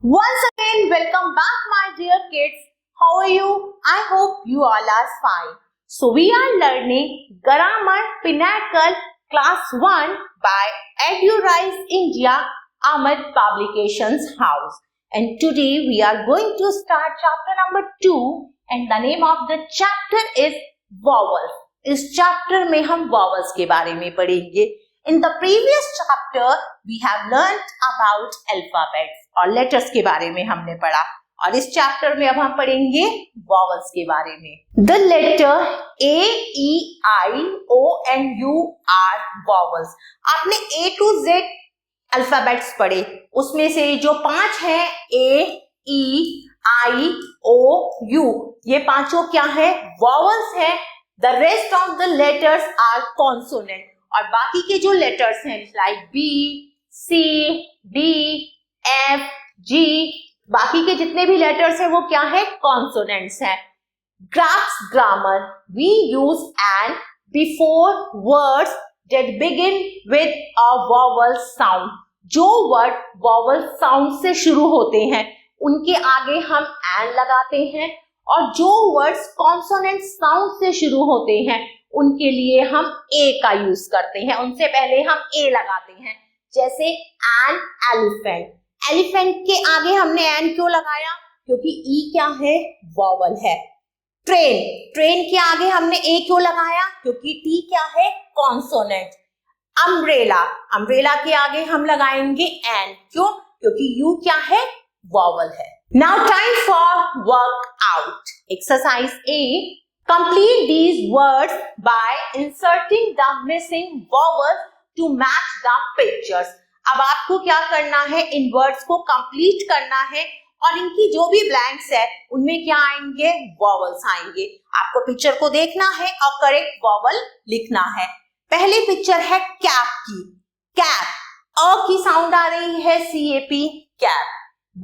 Once again, welcome back, my dear kids. How are you? I hope you all are fine. So, we are learning Grammar Pinnacle Class 1 by EduRise India, Ahmed Publications House. And today we are going to start chapter number 2, and the name of the chapter is Vowels. इस chapter में हम vowels के बारे में पढ़ेंगे. In the previous chapter, we have learnt about alphabets और letters के बारे में हमने पढ़ा और इस chapter में अब हम पढ़ेंगे vowels के बारे में. The letter A, E, I, O and U are vowels. आपने A to Z alphabets पढ़े, उसमें से जो 5 हैं A, E, I, O, U, ये पांचों क्या है? Vowels है. The rest of the letters are consonant. और बाकी के जो लेटर्स हैं लाइक बी, सी, डी, एफ, जी, बाकी के जितने भी लेटर्स हैं वो क्या है? कॉन्सोनेंट्स हैं. Graphs grammar we use an before words that begin with a vowel sound. जो वर्ड वॉवल साउंड से शुरू होते हैं उनके आगे हम एन लगाते हैं और जो वर्ड्स कॉन्सोनेंट साउंड से शुरू होते हैं उनके लिए हम ए का यूज करते हैं. उनसे पहले हम ए लगाते हैं. जैसे एन एलिफेंट. एलिफेंट के आगे हमने एन क्यों लगाया? क्योंकि ई क्या है? वॉवल है. ट्रेन. ट्रेन के आगे हमने ए क्यों लगाया? क्योंकि टी क्या है? कॉन्सोनेंट. अम्ब्रेला. अम्ब्रेला के आगे हम लगाएंगे एन. क्यों? क्योंकि यू क्या है? वॉवल है. Now time for work out. Exercise A. Complete these words by inserting the missing vowels to match the pictures. अब आपको क्या करना है? इन वर्ड्स को कंप्लीट करना है और इनकी जो भी ब्लैंक्स है उनमें क्या आएंगे? वॉवल्स आएंगे. आपको पिक्चर को देखना है और करेक्ट वॉवल लिखना है. पहली पिक्चर है कैप की. कैप. अ की साउंड आ रही है. CAP. Cap.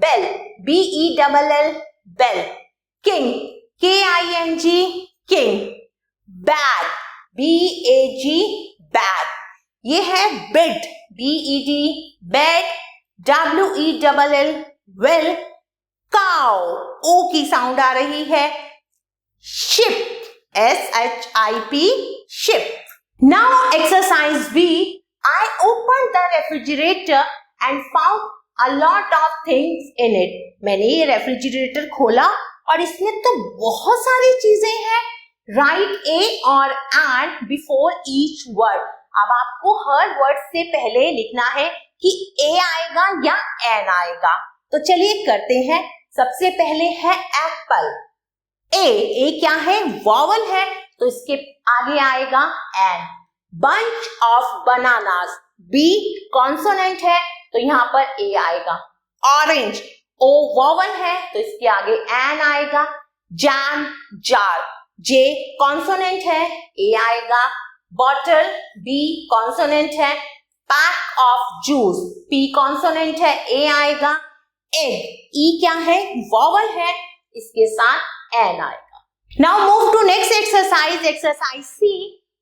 Bell. BELL. Bell. King. KING. King. Bag. BAG. Bag. ये है bed. BED. Bed. WELL. Well. Cow. O की साउंड आ रही है. Ship. SHIP. Ship. Now exercise B. I opened the refrigerator and found a lot of things in it. मैंने ये refrigerator खोला और इसमें तो बहुत सारी चीजें हैं. राइट ए और एंड बिफोर ईच वर्ड. अब आपको हर वर्ड से पहले लिखना है कि ए आएगा या एन आएगा. तो चलिए करते हैं. सबसे पहले है एप्पल. ए क्या है? वॉवल है तो इसके आगे आएगा an. Bunch of bananas. B consonant है तो यहां पर ए आएगा. ऑरेंज. ओ वॉवल है तो इसके आगे एन आएगा. जैम. जार. जे कॉन्सोनेंट है, ए आएगा. बॉटल. बी कॉन्सोनेंट है. Pack of juice. P consonant है, ए आएगा. एग. ई क्या है? वॉवल है, इसके साथ एन आएगा. Now move to next exercise. Exercise C.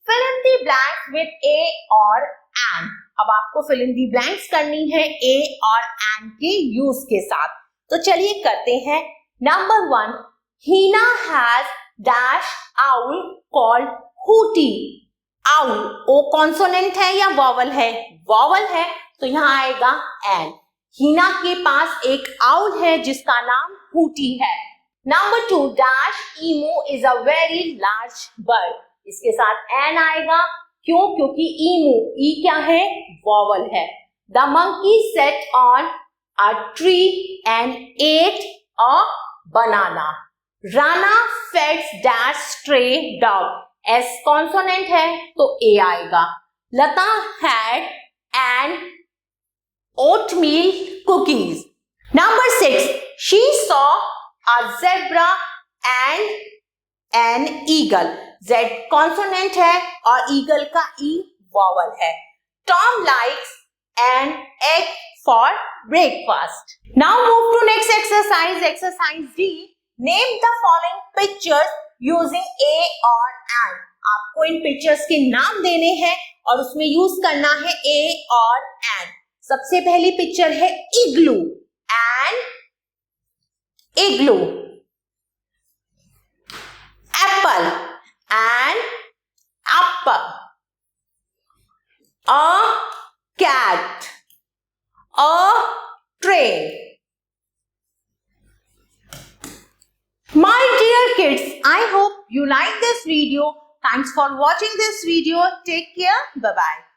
Fill in the blanks with a और एन. अब आपको फिल इन द ब्लैंक्स करनी है ए और एन के यूज के साथ. तो चलिए करते हैं. Number 1. Heena has dash owl called Hooty. Owl. O consonant है या वॉवल है? वॉवल है तो यहां आएगा एन. हीना के पास एक आउल है जिसका नाम हूटी है. Number 2. Dash emu is a very large bird. इसके साथ एन आएगा. क्यों? क्योंकि ईमू. ई क्या है? वॉवल है. The monkey set on a tree and ate a banana. Rana fed dash stray dog. S consonant है तो A आएगा. Lata had an oatmeal cookies. Number 6. She saw a zebra and an eagle. Z consonant है और eagle का E vowel है. Tom likes an egg for breakfast. Now move to next exercise. Exercise D. Name the following pictures using A or N. आपको इन pictures के नाम देने हैं और उसमें यूज करना है A और N. सबसे पहली पिक्चर है igloo. An igloo. Apple, an apple. A cat, a train. My dear kids, I hope you like this video. Thanks for watching this video. Take care. Bye-bye.